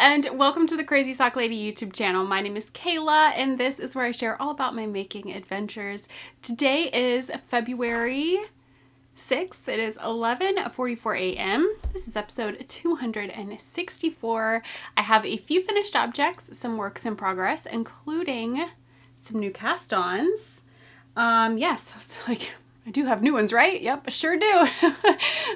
and welcome to the Crazy Sock Lady YouTube channel. My name is Kayla and this is where I share all about my making adventures. Today is February 6th. It is 11:44 a.m. This is episode 264. I have a few finished objects, some works in progress, including some new cast-ons. Yes, I was like, I do have new ones, right? Yep, I sure do.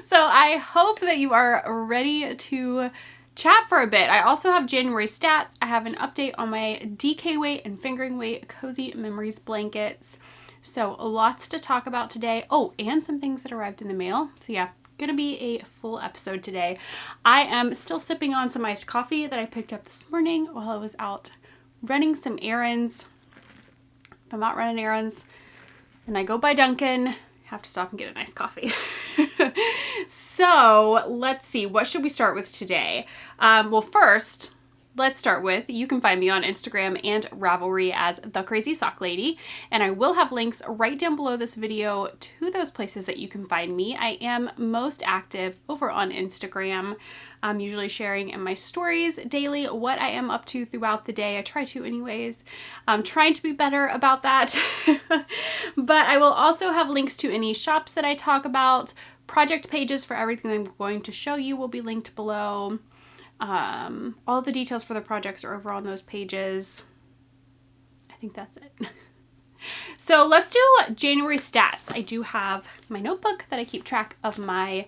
So I hope that you are ready to chat for a bit. I also have January stats. I have an update on my DK weight and fingering weight Cozy Memories blankets. So lots to talk about today. Oh, and some things that arrived in the mail. So yeah, gonna be a full episode today. I am still sipping on some iced coffee that I picked up this morning while I was out running some errands. If I'm not running errands and I go by Dunkin', I have to stop and get a nice coffee. So let's see, what should we start with today? Well, first, let's start with, you can find me on Instagram and Ravelry as The Crazy Sock Lady, and I will have links right down below this video to those places that you can find me. I am most active over on Instagram. I'm usually sharing in my stories daily what I am up to throughout the day. I try to anyways. I'm trying to be better about that. But I will also have links to any shops that I talk about. Project pages for everything I'm going to show you will be linked below. All the details for the projects are over on those pages. I think that's it. So let's do January stats. I do have my notebook that I keep track of my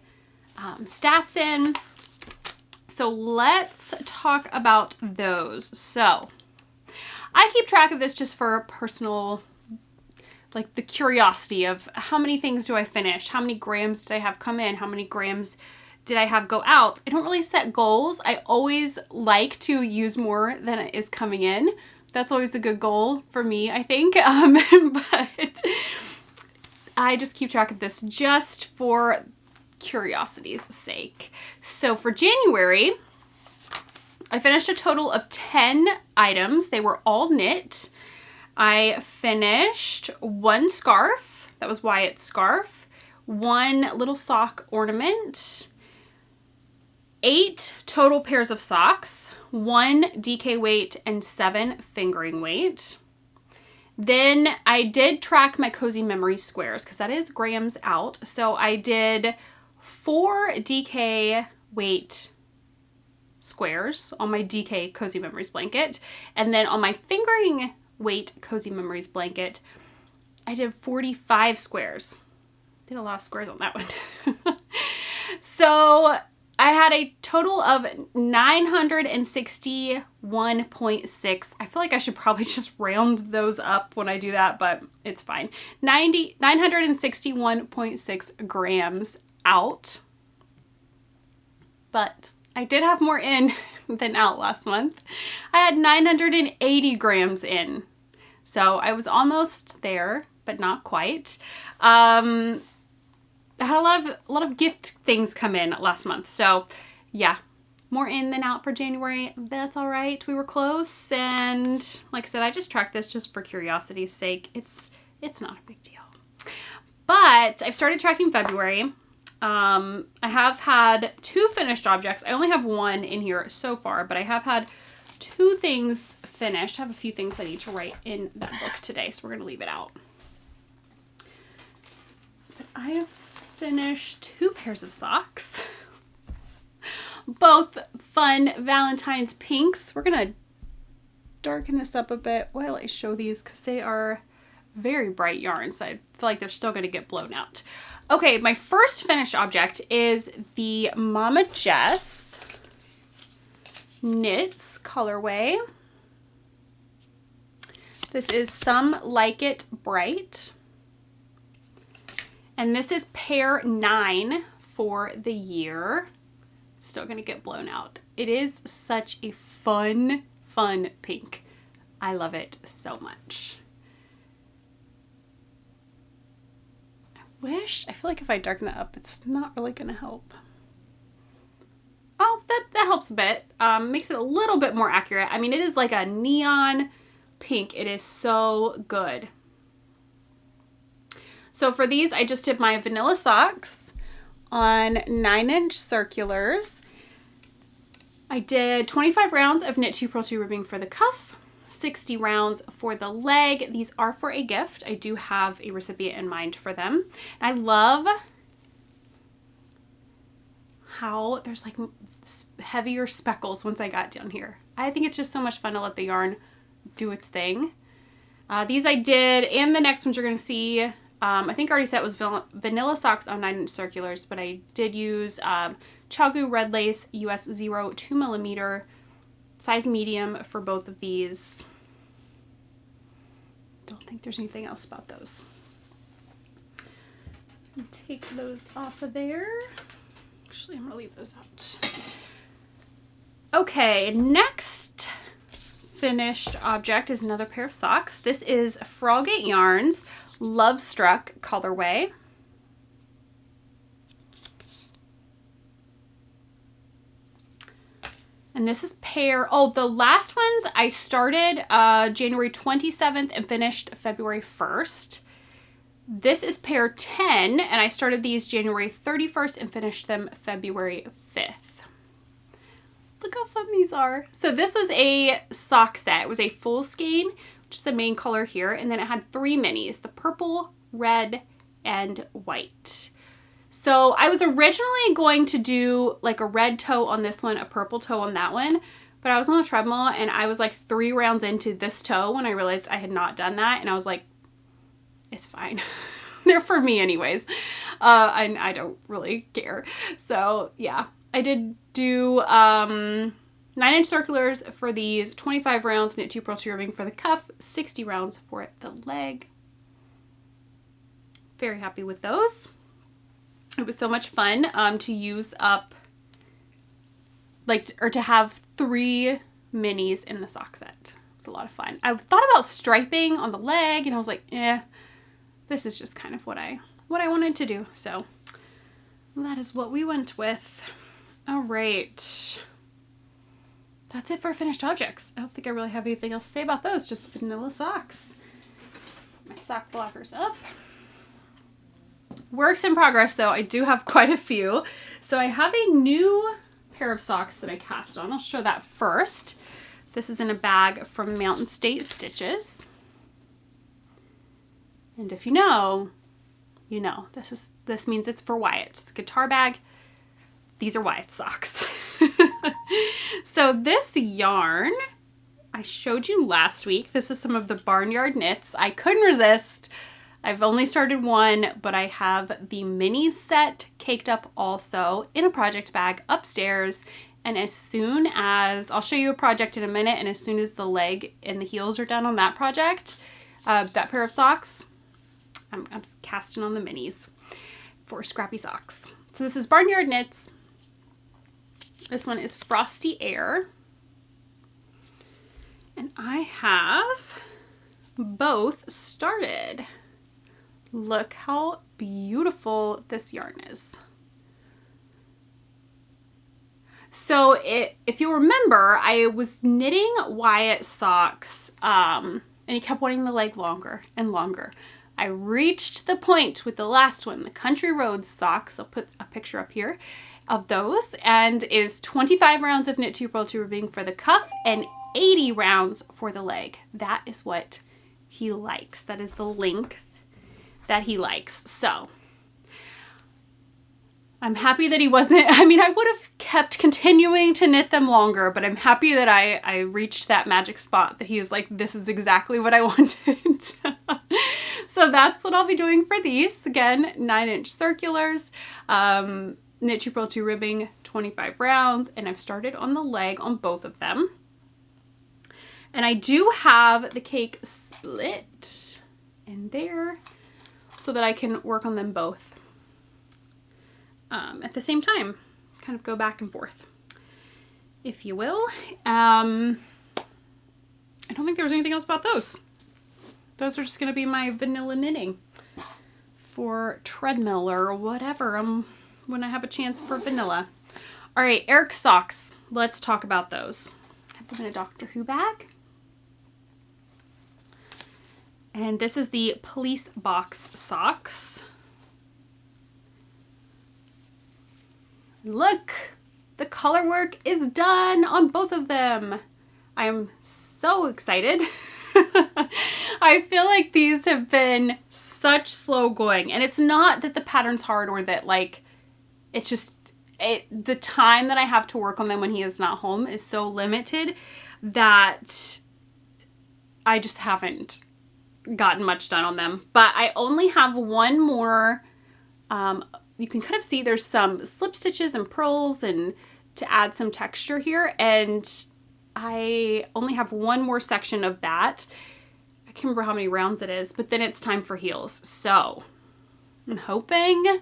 stats in. So let's talk about those. So I keep track of this just for personal, like the curiosity of how many things do I finish? How many grams did I have come in? How many grams did I have go out? I don't really set goals. I always like to use more than is coming in. That's always a good goal for me, I think. But I just keep track of this just for curiosity's sake. So for January, I finished a total of 10 items. They were all knit. I finished one scarf. That was Wyatt's scarf. One little sock ornament. 8 total pairs of socks. 1 DK weight and 7 fingering weight. Then I did track my Cozy Memories squares because that is grams out. So I did 4 DK weight squares on my DK Cozy Memories blanket. And then on my fingering weight Cozy Memories blanket, I did 45 squares. Did a lot of squares on that one. So I had a total of 961.6. I feel like I should probably just round those up when I do that, but it's fine. 961.6 grams out. But I did have more in than out last month. I had 980 grams in. So I was almost there, but not quite. I had a lot of gift things come in last month. So yeah, more in than out for January. That's all right. We were close. And like I said, I just tracked this just for curiosity's sake. It's not a big deal. But I've started tracking February. I have had 2 finished objects. I only have 1 in here so far, but I have had 2 things finished. I have a few things I need to write in that book today, so we're going to leave it out. But I have finished 2 pairs of socks. Both fun Valentine's pinks. We're going to darken this up a bit while I show these because they are very bright yarns. I feel like they're still going to get blown out. Okay, my first finished object is the Mama Jess Knits colorway. This is Some Like It Bright. And this is pair 9 for the year. It's still going to get blown out. It is such a fun pink. I love it so much. I feel like if I darken that up, it's not really going to help. Oh, that helps a bit. Makes it a little bit more accurate. I mean, it is like a neon pink. It is so good. So for these, I just did my vanilla socks on 9-inch circulars. I did 25 rounds of knit 2 purl 2 ribbing for the cuff, 60 rounds for the leg. These are for a gift. I do have a recipient in mind for them. I love how there's like heavier speckles once I got down here. I think it's just so much fun to let the yarn do its thing. These I did, and the next ones you're going to see, I think I already said it was vanilla socks on 9-inch circulars, but I did use Chagu red lace US 0 2mm size medium for both of these. Don't think there's anything else about those. Take those off of there. Actually, I'm gonna leave those out. Okay, next finished object is another pair of socks. This is Frogate Yarns Love Struck colorway. And this is pair, oh, the last ones I started January 27th and finished February 1st. This is pair 10, and I started these January 31st and finished them February 5th. Look how fun these are. So this was a sock set. It was a full skein, which is the main color here, and then it had 3 minis, the purple, red, and white. So I was originally going to do like a red toe on this one, a purple toe on that one, but I was on the treadmill and I was like 3 rounds into this toe when I realized I had not done that, and I was like, it's fine. They're for me anyways. I don't really care. So yeah, I did do 9-inch circulars for these, 25 rounds knit 2 purl 2 ribbing for the cuff, 60 rounds for the leg. Very happy with those. It was so much fun to use up, like, or to have 3 minis in the sock set. It was a lot of fun. I thought about striping on the leg, and I was like, this is just kind of what I wanted to do. So that is what we went with. All right. That's it for finished objects. I don't think I really have anything else to say about those, just vanilla socks. My sock blockers up. Works in progress though, I do have quite a few. So I have a new pair of socks that I cast on. I'll show that first. This is in a bag from Mountain State Stitches. And if you know, you know. This means it's for Wyatt's guitar bag. These are Wyatt's socks. So this yarn I showed you last week. This is some of the Barnyard knits. I couldn't resist. I've only started one, but I have the mini set caked up also in a project bag upstairs. And as soon as, I'll show you a project in a minute, and as soon as the leg and the heels are done on that project, that pair of socks, I'm casting on the minis for scrappy socks. So this is Barnyard Knits. This one is Frosty Air. And I have both started. Look how beautiful this yarn is. So if you remember, I was knitting Wyatt socks and he kept wanting the leg longer and longer. I reached the point with the last one, the Country Roads socks. I'll put a picture up here of those, and is 25 rounds of knit 2 purl 2 ribbing for the cuff and 80 rounds for the leg. That is what he likes. That is the length that he likes. So I'm happy that he wasn't, I mean, I would have kept continuing to knit them longer, but I'm happy that I reached that magic spot that he is like, this is exactly what I wanted. So that's what I'll be doing for these. Again, 9-inch circulars, knit 2 purl 2 ribbing, 25 rounds, and I've started on the leg on both of them. And I do have the cake split in there so that I can work on them both at the same time, kind of go back and forth, if you will. I don't think there was anything else about those. Those are just going to be my vanilla knitting for treadmill or whatever when I have a chance for vanilla. All right, Eric socks. Let's talk about those. I have them in a Doctor Who bag. And this is the Police Box socks. Look the color work is done on both of them. I am so excited. I feel like these have been such slow going, and it's not that the pattern's hard or that like, it's just, the time that I have to work on them when he is not home is so limited that I just haven't gotten much done on them. But I only have one more, you can kind of see there's some slip stitches and purls and to add some texture here, and I only have one more section of that. I can't remember how many rounds it is, but then it's time for heels. So I'm hoping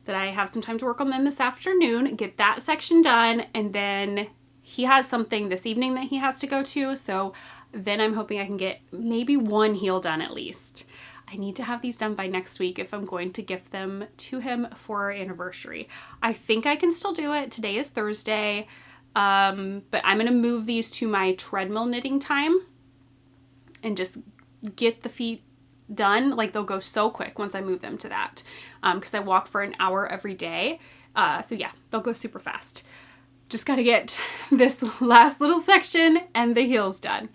that I have some time to work on them this afternoon, get that section done, and then he has something this evening that he has to go to, so then I'm hoping I can get maybe one heel done at least. I need to have these done by next week if I'm going to gift them to him for our anniversary. I think I can still do it. Today is Thursday, but I'm going to move these to my treadmill knitting time and just get the feet done. Like, they'll go so quick once I move them to that, because I walk for an hour every day. So yeah, they'll go super fast. Just got to get this last little section and the heels done.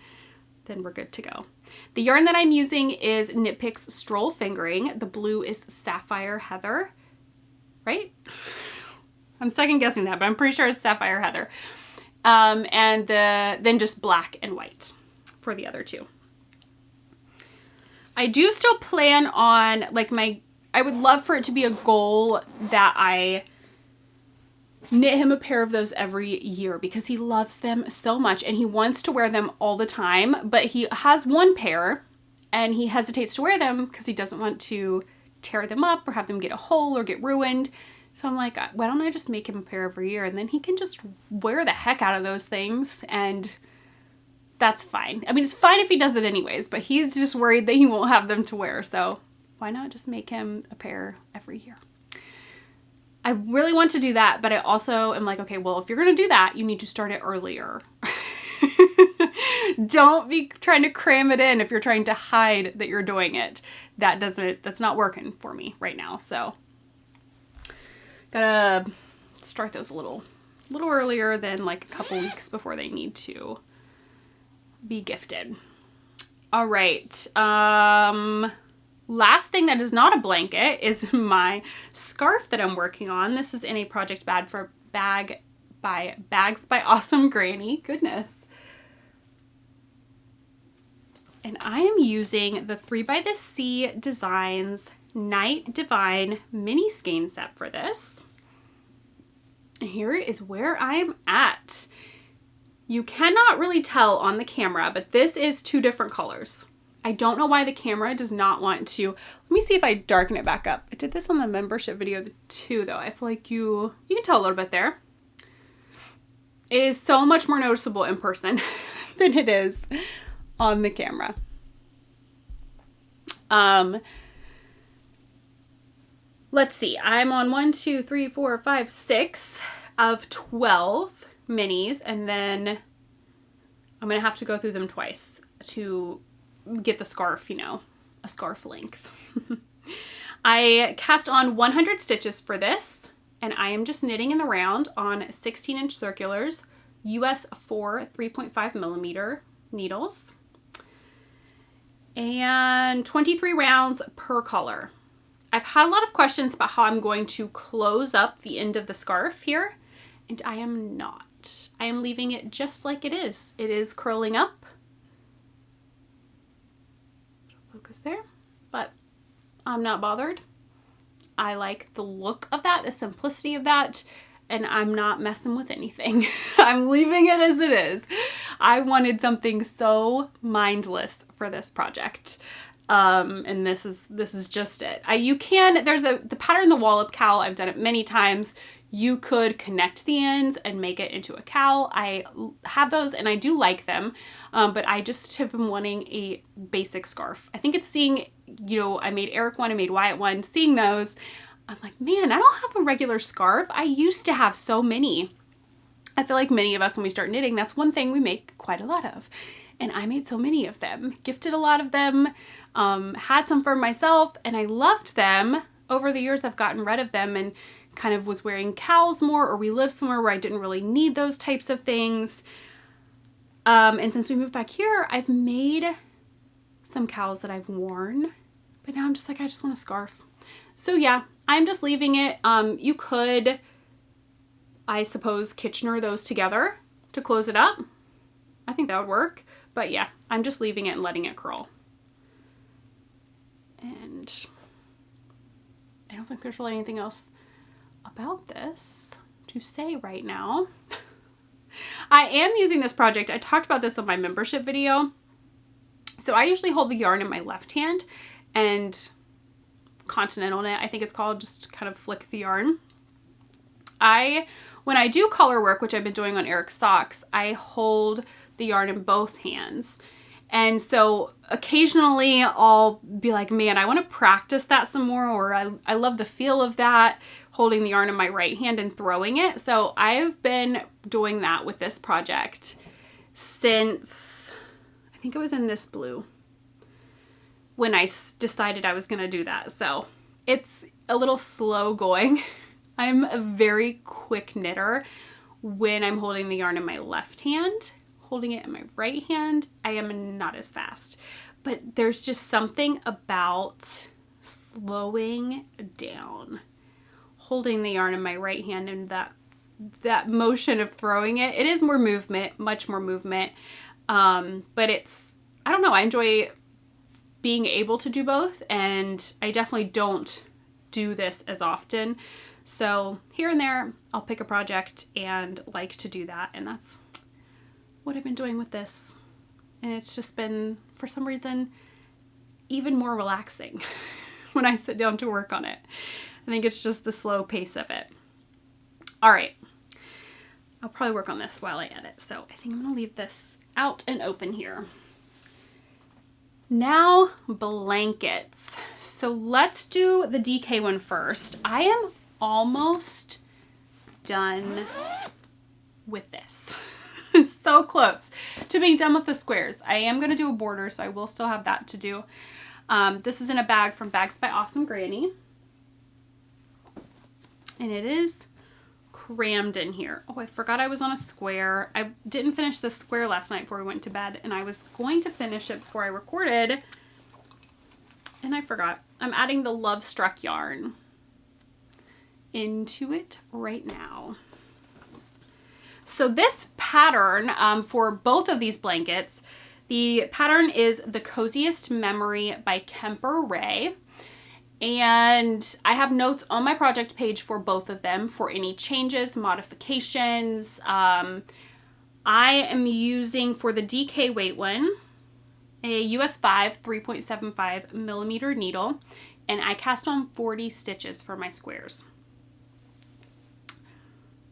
Then we're good to go. The yarn that I'm using is Knit Picks Stroll Fingering. The blue is Sapphire Heather, right? I'm second guessing that, but I'm pretty sure it's Sapphire Heather. And then just black and white for the other two. I do still plan on, like, I would love for it to be a goal that I knit him a pair of those every year, because he loves them so much and he wants to wear them all the time, but he has one pair and he hesitates to wear them because he doesn't want to tear them up or have them get a hole or get ruined. So I'm like, why don't I just make him a pair every year, and then he can just wear the heck out of those things, and that's fine. I mean, it's fine if he does it anyways, but he's just worried that he won't have them to wear. So why not just make him a pair every year? I really want to do that, but I also am like, okay, well, if you're going to do that, you need to start it earlier. Don't be trying to cram it in if you're trying to hide that you're doing it. That's not working for me right now. So gotta start those a little earlier than like a couple weeks before they need to be gifted. All right. Last thing that is not a blanket is my scarf that I'm working on. This is in a project bag by Bags by Awesome Granny. Goodness. And I am using the 3 by the Sea Designs Night Divine mini skein set for this. And here is where I'm at. You cannot really tell on the camera, but this is 2 different colors. I don't know why the camera does not want to. Let me see if I darken it back up. I did this on the membership video too, though. I feel like you can tell a little bit there. It is so much more noticeable in person than it is on the camera. Let's see. I'm on 1, 2, 3, 4, 5, 6 of 12 minis, and then I'm gonna have to go through them twice to get the scarf, a scarf length. I cast on 100 stitches for this, and I am just knitting in the round on 16-inch circulars, US 4 3.5 millimeter needles, and 23 rounds per color. I've had a lot of questions about how I'm going to close up the end of the scarf here, and I am not. I am leaving it just like it is. It is curling up. Focus there, but I'm not bothered. I like the look of that, the simplicity of that, and I'm not messing with anything. I'm leaving it as it is. I wanted something so mindless for this project. And this is just it. There's the pattern, the wallop cowl. I've done it many times. You could connect the ends and make it into a cowl. I have those and I do like them, but I just have been wanting a basic scarf. I think it's seeing, I made Eric one, I made Wyatt one, seeing those, I'm like, man, I don't have a regular scarf. I used to have so many. I feel like many of us, when we start knitting, that's one thing we make quite a lot of. And I made so many of them, gifted a lot of them, had some for myself, and I loved them. Over the years, I've gotten rid of them and kind of was wearing cows more, or we lived somewhere where I didn't really need those types of things. And since we moved back here, I've made some cows that I've worn, but now I'm just like, I just want a scarf. So yeah, I'm just leaving it. You could, I suppose, Kitchener those together to close it up. I think that would work. But yeah, I'm just leaving it and letting it curl. And I don't think there's really anything else about this to say right now. I am using this project. I talked about this on my membership video. So I usually hold the yarn in my left hand and continental knit, I think it's called, just kind of flick the yarn. When I do color work, which I've been doing on Eric's socks, I hold the yarn in both hands. And so occasionally I'll be like, man, I want to practice that some more, or I love the feel of that, holding the yarn in my right hand and throwing it. So I've been doing that with this project since, I think it was in this blue, when I decided I was going to do that. So it's a little slow going. I'm a very quick knitter when I'm holding the yarn in my left hand. Holding it in my right hand, I am not as fast. But there's just something about slowing down, holding the yarn in my right hand, and that motion of throwing it. It is more movement, much more movement. But it's, I don't know, I enjoy being able to do both, and I definitely don't do this as often. So here and there, I'll pick a project and like to do that, and that's what I've been doing with this. And it's just been, for some reason, even more relaxing when I sit down to work on it. I think it's just the slow pace of it. All right, I'll probably work on this while I edit, so I think I'm gonna leave this out and open here. Now, blankets. So let's do the DK one first. I am almost done with this. So close to being done with the squares. I am going to do a border, so I will still have that to do. This is in a bag from Bags by Awesome Granny. And it is crammed in here. Oh, I forgot I was on a square. I didn't finish this square last night before we went to bed, and I was going to finish it before I recorded, and I forgot. I'm adding the Love Struck yarn into it right now. So this pattern for both of these blankets, the pattern is The Coziest Memory by Kemper Ray. And I have notes on my project page for both of them for any changes, modifications. I am using, for the DK weight one, a US 5 3.75 millimeter needle, and I cast on 40 stitches for my squares.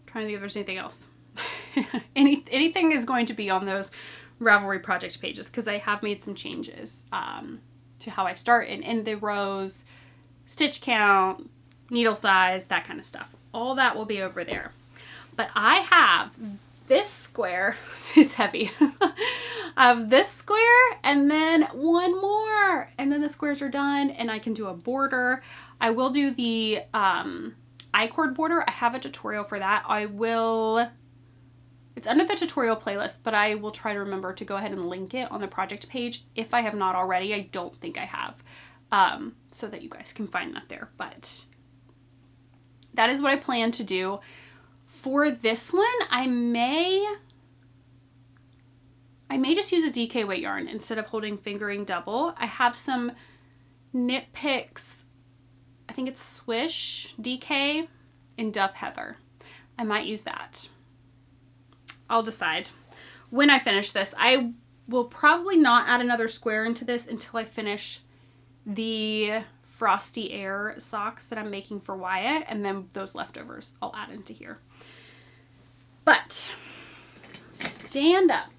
Trying to think if there's anything else. Anything is going to be on those Ravelry project pages, because I have made some changes to how I start and end the rows, stitch count, needle size, that kind of stuff. All that will be over there. But I have this square, it's heavy, I have this square and then one more, and then the squares are done and I can do a border. I will do the I-cord border. I have a tutorial for that. It's under the tutorial playlist, but I will try to remember to go ahead and link it on the project page if I have not already. I don't think I have, so that you guys can find that there. But that is what I plan to do. For this one, I may just use a DK weight yarn instead of holding fingering double. I have some Knit Picks, I think it's Swish DK in Duff Heather. I might use that. I'll decide when I finish this. I will probably not add another square into this until I finish the Frosty Air socks that I'm making for Wyatt, and then those leftovers I'll add into here. But stand up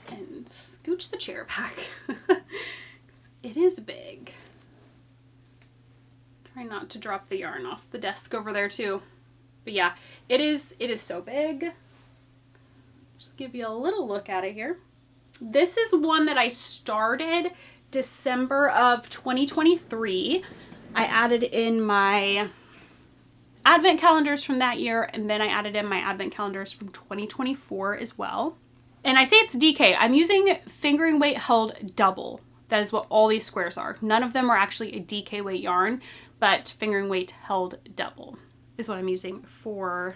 and scooch the chair back. It is big. Try not to drop the yarn off the desk over there too. But yeah, it is so big. Just give you a little look at it here. This is one that I started December of 2023. I added in my advent calendars from that year, and then I added in my advent calendars from 2024 as well. And I say it's DK. I'm using fingering weight held double. That is what all these squares are. None of them are actually a DK weight yarn, but fingering weight held double is what I'm using for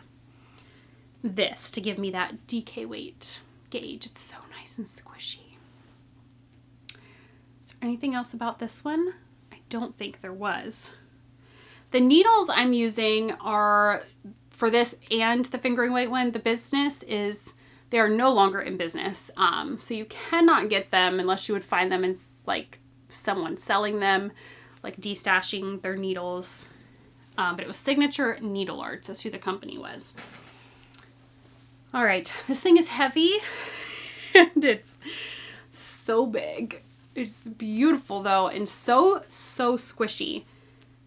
this to give me that DK weight gauge. It's so nice and squishy. Is there anything else about this one? I don't think there was. The needles I'm using are, for this and the fingering weight one, the business is, they are no longer in business. So you cannot get them unless you would find them in like someone selling them, like destashing their needles. But it was Signature Needle Arts. That's who the company was. All right, this thing is heavy and it's so big. It's beautiful though, and so squishy.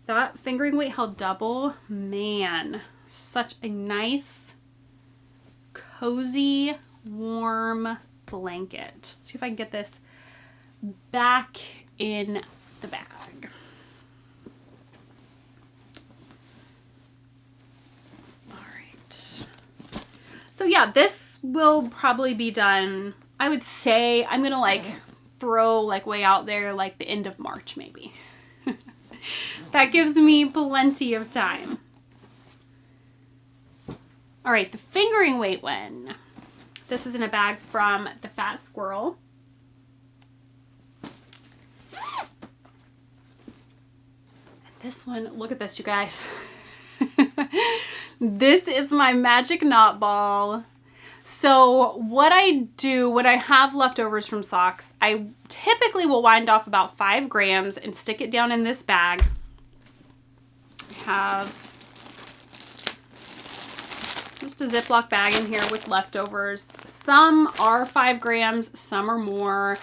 That fingering weight held double, man, such a nice, cozy, warm blanket. Let's see if I can get this back in the bag. All right. So yeah, this will probably be done, I would say, I'm gonna like throw like way out there, like the end of March maybe. That gives me plenty of time. All right, the fingering weight one. This is in a bag from the Fat Squirrel. And this one, look at this, you guys. This is my magic knot ball. So what I do when I have leftovers from socks, I typically will wind off about 5 grams and stick it down in this bag. I have just a Ziploc bag in here with leftovers. Some are 5 grams, some are more.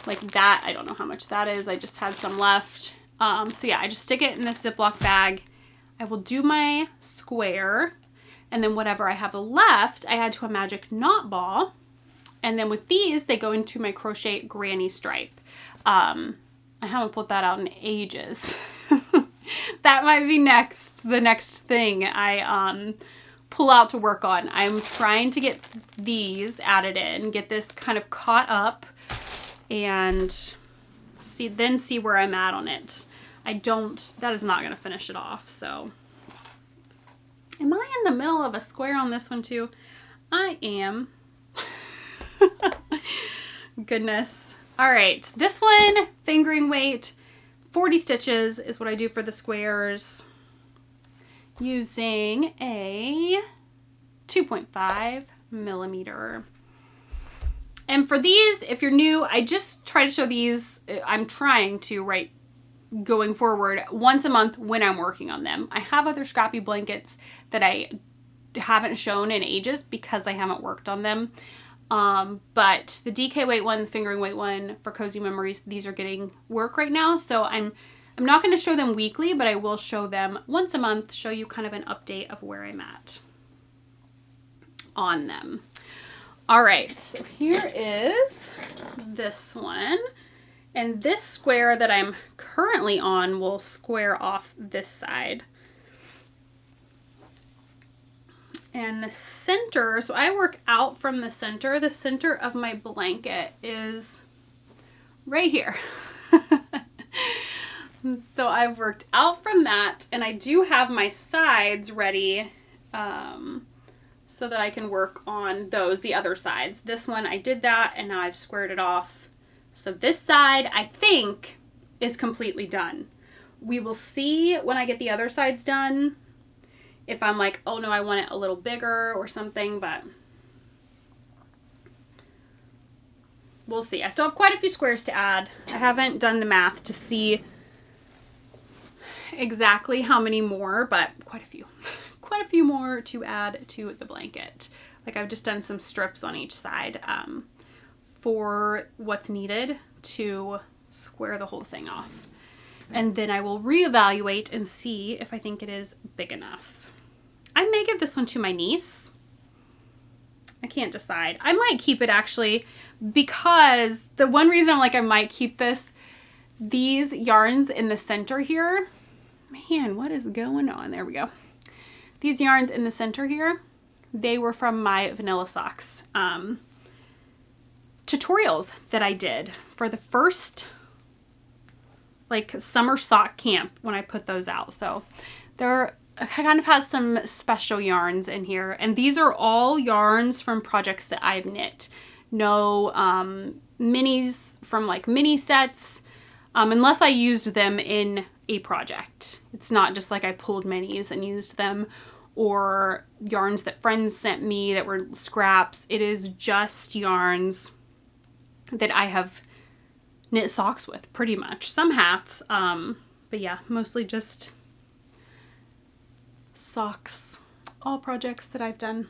Like that, I don't know how much that is. I just had some left. So yeah, I just stick it in this Ziploc bag. I will do my square. And then whatever I have left, I add to a magic knot ball. And then with these, they go into my crochet granny stripe. I haven't put that out in ages. That might be the next thing I pull out to work on. I'm trying to get these added in, get this kind of caught up, and see where I'm at on it. That is not going to finish it off, so. Am I in the middle of a square on this one too? I am. Goodness. All right, this one, fingering weight, 40 stitches is what I do for the squares, using a 2.5 millimeter. And for these, if you're new, I just try to show these, I'm trying to, right, going forward once a month when I'm working on them. I have other scrappy blankets that I haven't shown in ages because I haven't worked on them. But the DK weight one, the fingering weight one for Cozy Memories, these are getting work right now. So I'm not going to show them weekly, but I will show them once a month, show you kind of an update of where I'm at on them. All right, so here is this one. And this square that I'm currently on will square off this side. And the center, so I work out from the center of my blanket is right here. So I've worked out from that, and I do have my sides ready so that I can work on those, the other sides. This one I did that, and now I've squared it off. So this side, I think, is completely done. We will see when I get the other sides done if I'm like, oh no, I want it a little bigger or something, but we'll see. I still have quite a few squares to add. I haven't done the math to see exactly how many more, but quite a few. Quite a few more to add to the blanket. Like I've just done some strips on each side. For what's needed to square the whole thing off. And then I will reevaluate and see if I think it is big enough. I may give this one to my niece. I can't decide. I might keep it actually, because the one reason I'm like I might keep this, these yarns in the center here, man, what is going on? There we go. These yarns in the center here, they were from my vanilla socks tutorials that I did for the first like summer sock camp when I put those out. So they're kind of has some special yarns in here, and these are all yarns from projects that I've knit. No minis from like mini sets, unless I used them in a project. It's not just like I pulled minis and used them, or yarns that friends sent me that were scraps. It is just yarns that I have knit socks with, pretty much. Some hats, but yeah, mostly just socks. All projects that I've done.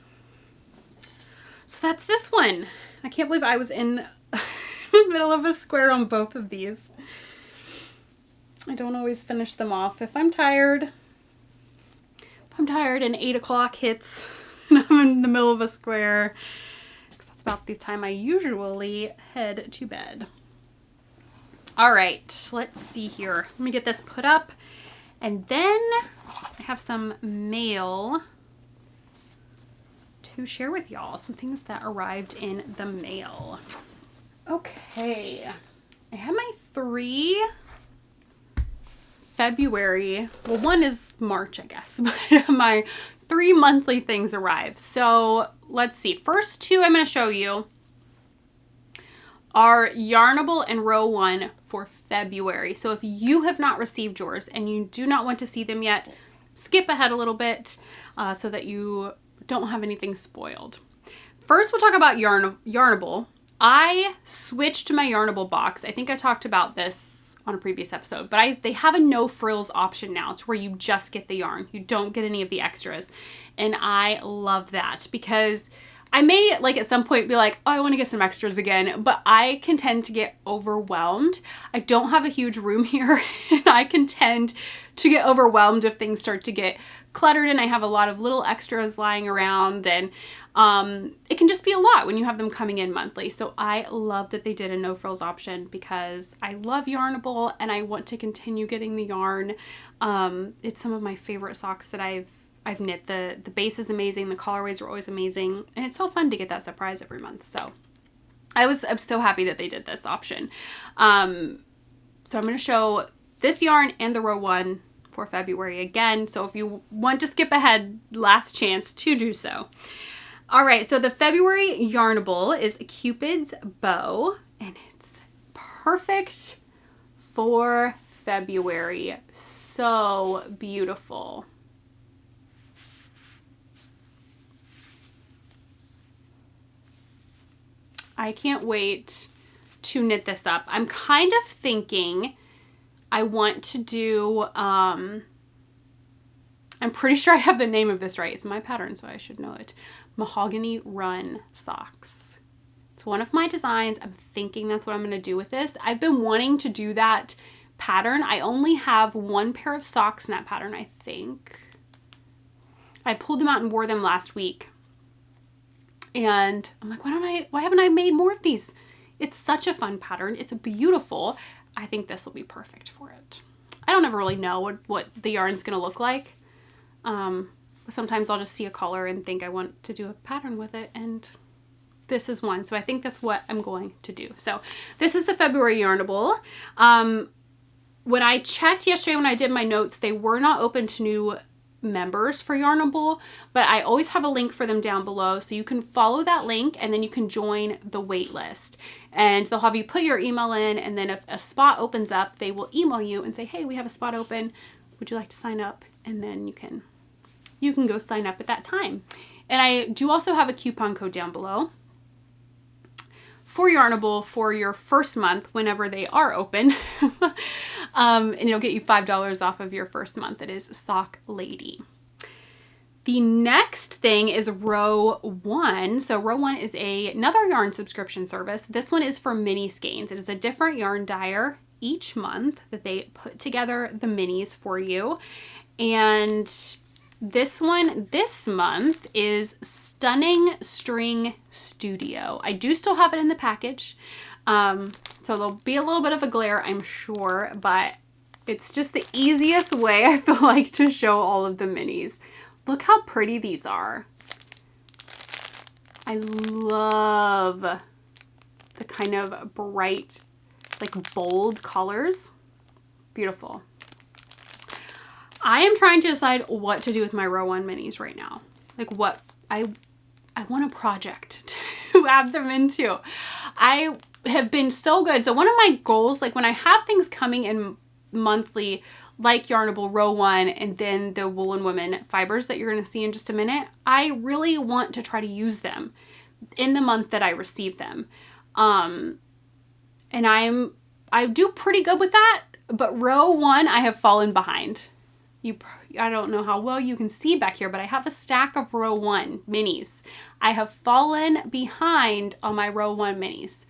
So that's this one. I can't believe I was in the middle of a square on both of these. I don't always finish them off. If I'm tired and 8 o'clock hits and I'm in the middle of a square, because that's about the time I usually head to bed. All right, let's see here. Let me get this put up, and then I have some mail to share with y'all. Some things that arrived in the mail. Okay, I have my 3 February, well, one is March, I guess, but my 3 monthly things arrived. So let's see. First 2 I'm going to show you are Yarnable and Row 1 for February. So if you have not received yours and you do not want to see them yet, skip ahead a little bit so that you don't have anything spoiled. First, we'll talk about Yarnable. I switched my Yarnable box. I think I talked about this on a previous episode, but they have a no frills option now to where you just get the yarn. You don't get any of the extras. And I love that, because I may like at some point be like, oh, I want to get some extras again, but I can tend to get overwhelmed. I don't have a huge room here, and I can tend to get overwhelmed if things start to get cluttered and I have a lot of little extras lying around, and it can just be a lot when you have them coming in monthly. So I love that they did a no frills option, because I love Yarnable and I want to continue getting the yarn. It's some of my favorite socks that I've knit. The base is amazing. The colorways are always amazing, and it's so fun to get that surprise every month. So I'm so happy that they did this option. So I'm going to show this yarn and the Row 1 for February again. So if you want to skip ahead, last chance to do so. All right, so the February Yarnable is Cupid's Bow, and it's perfect for February. So beautiful. I can't wait to knit this up. I'm kind of thinking I want to do, I'm pretty sure I have the name of this right. It's my pattern, so I should know it. Mahogany Run socks. It's one of my designs. I'm thinking that's what I'm going to do with this. I've been wanting to do that pattern. I only have 1 pair of socks in that pattern, I think. I pulled them out and wore them last week. And I'm like, why haven't I made more of these? It's such a fun pattern. It's beautiful. I think this will be perfect for it. I don't ever really know what the yarn's gonna look like. Sometimes I'll just see a color and think I want to do a pattern with it, and this is one. So I think that's what I'm going to do. So this is the February Yarnable. When I checked yesterday when I did my notes, they were not open to new members for Yarnable, but I always have a link for them down below, so you can follow that link and then you can join the wait list, and they'll have you put your email in, and then if a spot opens up, they will email you and say, hey, we have a spot open, would you like to sign up? And then you can go sign up at that time. And I do also have a coupon code down below for Yarnable for your first month whenever they are open. And it'll get you $5 off of your first month. It is Sock Lady. The next thing is Row 1. So Row 1 is another yarn subscription service. This one is for mini skeins. It is a different yarn dyer each month that they put together the minis for you. And this one this month is Stunning String Studio. I do still have it in the package. So there'll be a little bit of a glare, I'm sure, but it's just the easiest way I feel like to show all of the minis. Look how pretty these are. I love the kind of bright, like bold colors. Beautiful. I am trying to decide what to do with my Row 1 minis right now. Like what I want a project to add them into. I have been so good. So one of my goals, like when I have things coming in monthly, like Yarnable Row 1 and then the Woolen Women fibers that you're going to see in just a minute, I really want to try to use them in the month that I receive them. And I do pretty good with that, but Row 1 I have fallen behind. I don't know how well you can see back here, but I have a stack of Row 1 minis. I have fallen behind on my Row 1 minis.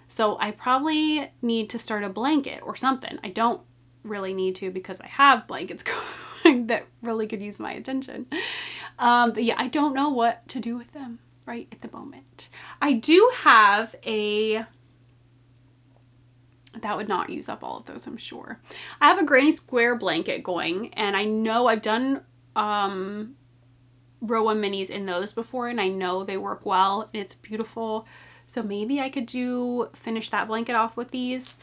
So I probably need to start a blanket or something. I don't really need to because I have blankets going that really could use my attention. But yeah, I don't know what to do with them right at the moment. I do have that would not use up all of those, I'm sure. I have a granny square blanket going, and I know I've done Row 1 minis in those before, and I know they work well, and it's beautiful. So maybe I could finish that blanket off with these.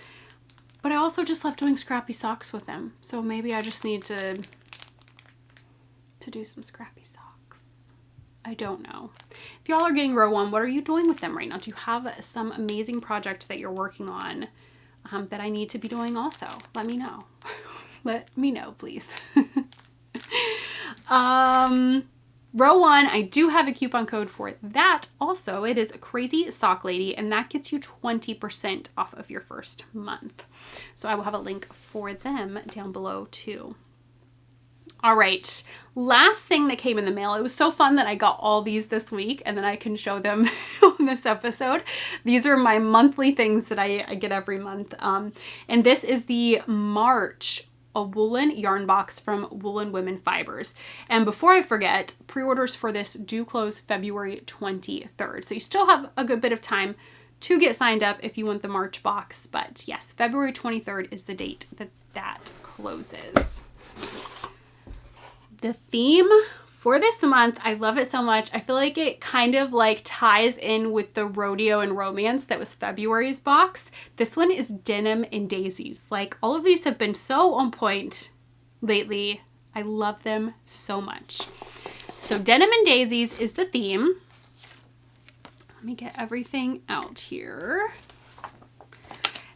But I also just love doing scrappy socks with them. So maybe I just need to do some scrappy socks. I don't know. If y'all are getting Row 1, what are you doing with them right now? Do you have some amazing project that you're working on that I need to be doing also? Let me know. Let me know, please. Row 1, I do have a coupon code for that also. It is Crazy Sock Lady, and that gets you 20% off of your first month. So I will have a link for them down below too. All right, last thing that came in the mail. It was so fun that I got all these this week, and then I can show them on this episode. These are my monthly things that I get every month. And this is the March a woolen yarn box from Woolen Women Fibers. And before I forget, pre-orders for this do close February 23rd. So you still have a good bit of time to get signed up if you want the March box. But yes, February 23rd is the date that closes. The theme for this month, I love it so much. I feel like it kind of like ties in with the Rodeo and Romance that was February's box. This one is Denim and Daisies. Like, all of these have been so on point lately. I love them so much. So Denim and Daisies is the theme. Let me get everything out here.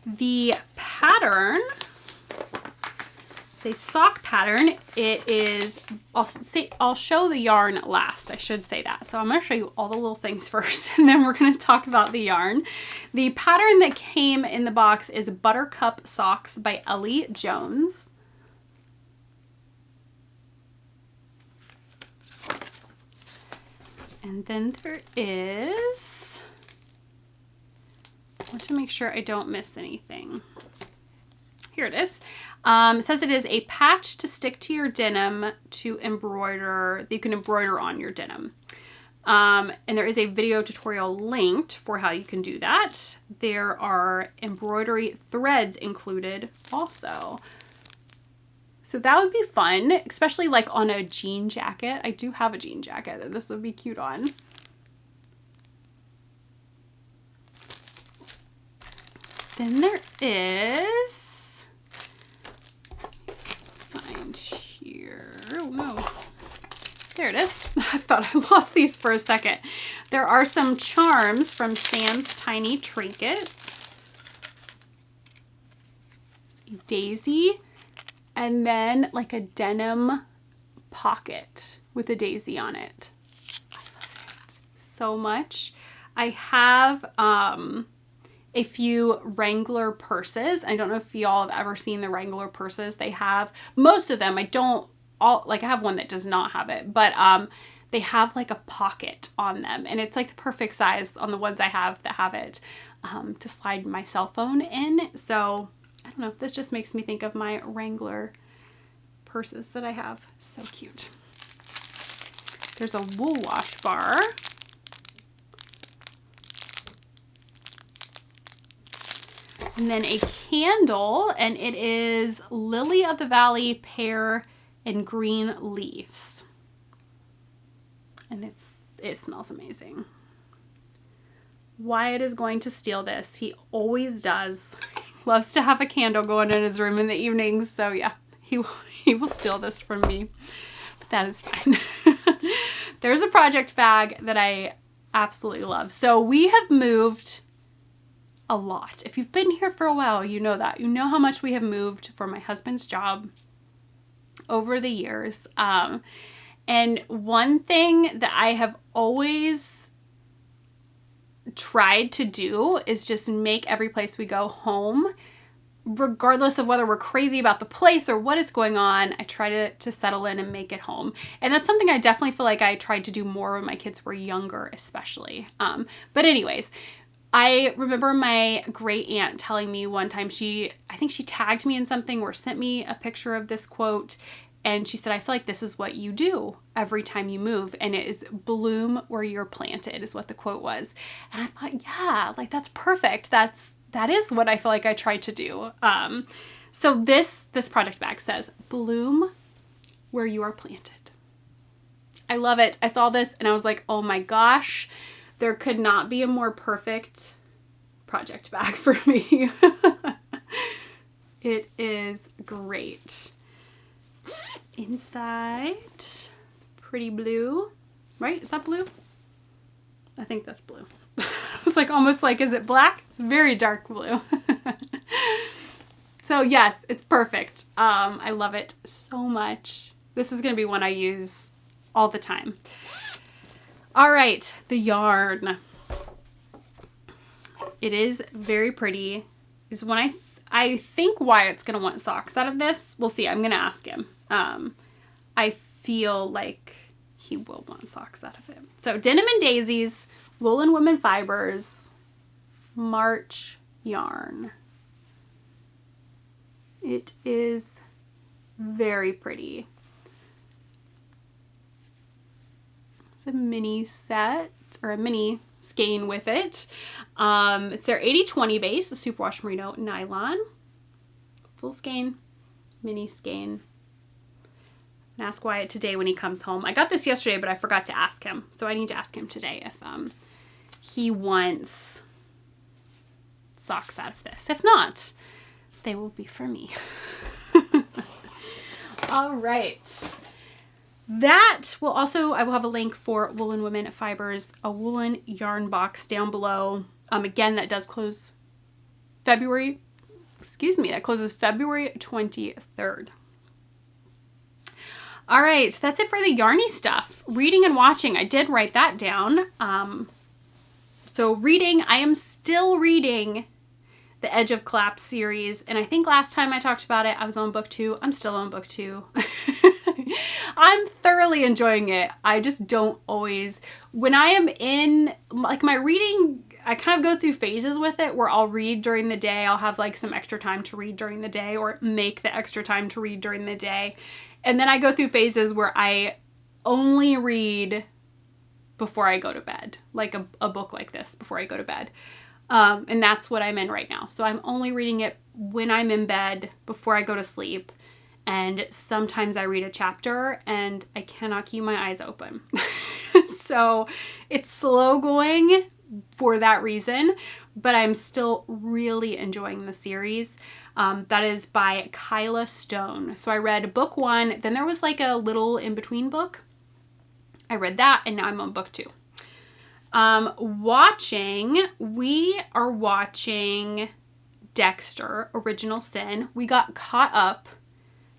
The pattern, it's a sock pattern. It is, I'll show the yarn last, I should say that. So I'm going to show you all the little things first, and then we're going to talk about the yarn. The pattern that came in the box is Buttercup Socks by Ellie Jones. And then there is, I want to make sure I don't miss anything. Here it is. It says it is a patch to stick to your denim to embroider, that you can embroider on your denim. And there is a video tutorial linked for how you can do that. There are embroidery threads included also. So that would be fun, especially like on a jean jacket. I do have a jean jacket that this would be cute on. Then there is, find here, oh no, there it is. I thought I lost these for a second. There are some charms from Sam's Tiny Trinkets. A daisy, and then like a denim pocket with a daisy on it. I love it so much. I have a few Wrangler purses. I don't know if y'all have ever seen the Wrangler purses. They have, most of them, I have one that does not have it, but they have like a pocket on them, and it's like the perfect size on the ones I have that have it to slide my cell phone in. So I don't know, this just makes me think of my Wrangler purses that I have. So cute. There's a wool wash bar. And then a candle, and it is Lily of the Valley, Pear, and Green Leaves. and it smells amazing. Wyatt is going to steal this. He always does. Loves to have a candle going in his room in the evenings. So yeah, he will steal this from me. But that is fine. There's a project bag that I absolutely love. So we have moved a lot. If you've been here for a while, you know that. You know how much we have moved for my husband's job over the years. And one thing that I have always tried to do is just make every place we go home, regardless of whether we're crazy about the place or what is going on. I try to settle in and make it home. And that's something I definitely feel like I tried to do more when my kids were younger, especially. But anyways, I remember my great aunt telling me one time, I think she tagged me in something or sent me a picture of this quote. And she said, I feel like this is what you do every time you move. And it is bloom where you're planted is what the quote was. And I thought, yeah, like that's perfect. That is what I feel like I tried to do. So this project bag says, bloom where you are planted. I love it. I saw this and I was like, oh my gosh, there could not be a more perfect project bag for me. It is great. Inside, pretty blue, right? Is that blue? I think that's blue. I was like, almost like, is it black? It's very dark blue. So yes, it's perfect. I love it so much. This is going to be one I use all the time. All right, the yarn. It is very pretty. It's one I think Wyatt's going to want socks out of this. We'll see. I'm going to ask him. I feel like he will want socks out of it. So Denim and Daisies, Woolen Women Fibers, March yarn. It is very pretty. It's a mini set or a mini skein with it. It's their 80/20 base, a superwash merino nylon. Full skein, mini skein. Ask Wyatt today when he comes home. I got this yesterday, but I forgot to ask him. So I need to ask him today if he wants socks out of this. If not, they will be for me. All right. That will also, I will have a link for Woolen Women Fibers, a woolen yarn box down below. Again, that does close that closes February 23rd. All right, that's it for the yarny stuff. Reading and watching, I did write that down. So reading, I am still reading the Edge of Collapse series. And I think last time I talked about it, I was on book 2. I'm still on book 2. I'm thoroughly enjoying it. I just don't always, when I am in like my reading, I kind of go through phases with it where I'll read during the day. I'll have like some extra time to read during the day or make the extra time to read during the day. And then I go through phases where I only read before I go to bed, like a book like this before I go to bed. And that's what I'm in right now. So I'm only reading it when I'm in bed before I go to sleep. And sometimes I read a chapter and I cannot keep my eyes open. So it's slow going for that reason, but I'm still really enjoying the series. That is by Kyla Stone. So I read book 1, then there was like a little in-between book. I read that and now I'm on book 2. We are watching Dexter, Original Sin. We got caught up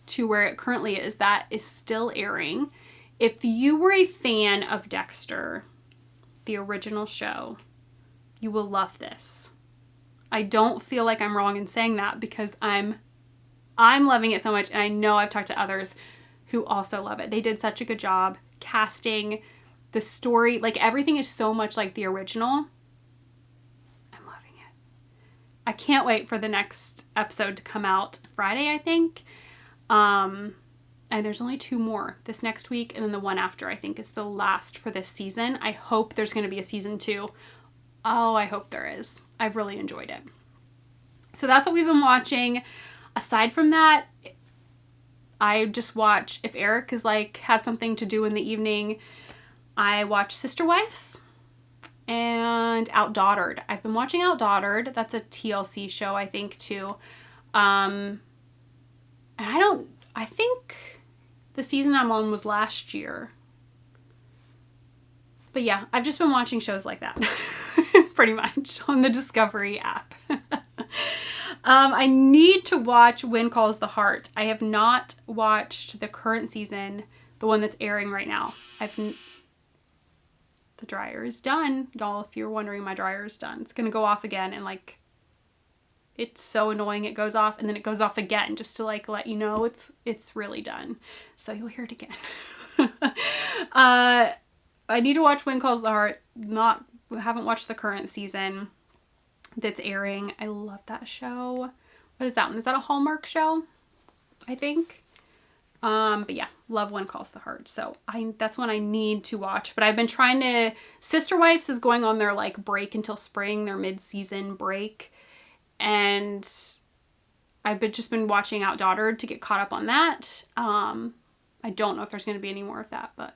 to where it currently is. That is still airing. If you were a fan of Dexter, the original show, you will love this. I don't feel like I'm wrong in saying that because I'm loving it so much, and I know I've talked to others who also love it. They did such a good job casting the story, like everything is so much like the original. I'm loving it. I can't wait for the next episode to come out Friday, I think. And there's only 2 more this next week, and then the one after I think is the last for this season. I hope there's going to be a season 2. Oh, I hope there is. I've really enjoyed it. So that's what we've been watching. Aside from that, I just watch if Eric is like has something to do in the evening. I watched Sister Wives and Outdaughtered. I've been watching Outdaughtered. That's a TLC show, I think, too. And I think the season I'm on was last year. But yeah, I've just been watching shows like that pretty much on the Discovery app. I need to watch When Calls the Heart. I have not watched the current season, the one that's airing right now. The dryer is done. Y'all, if you're wondering, my dryer is done. It's going to go off again, and like, it's so annoying. It goes off and then it goes off again just to like let you know it's really done. So you'll hear it again. I need to watch When Calls the Heart. Haven't watched the current season that's airing. I love that show. What is that one? Is that a Hallmark show? I think. But yeah, love When Calls the Heart. So that's one I need to watch. But I've been trying to. Sister Wives is going on their like break until spring, their mid-season break, and I've just been watching Outdaughtered to get caught up on that. I don't know if there's going to be any more of that, but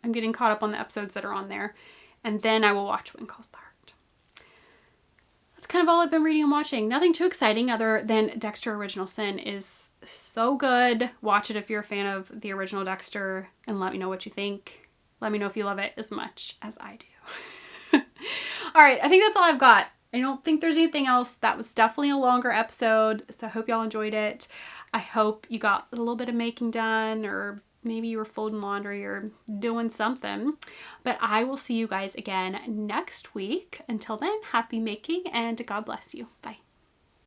I'm getting caught up on the episodes that are on there. And then I will watch When Calls the Heart. That's kind of all I've been reading and watching. Nothing too exciting other than Dexter Original Sin is so good. Watch it if you're a fan of the original Dexter and let me know what you think. Let me know if you love it as much as I do. All right, I think that's all I've got. I don't think there's anything else. That was definitely a longer episode, so I hope y'all enjoyed it. I hope you got a little bit of making done, or maybe you were folding laundry or doing something. But I will see you guys again next week. Until then, happy making and God bless you. Bye.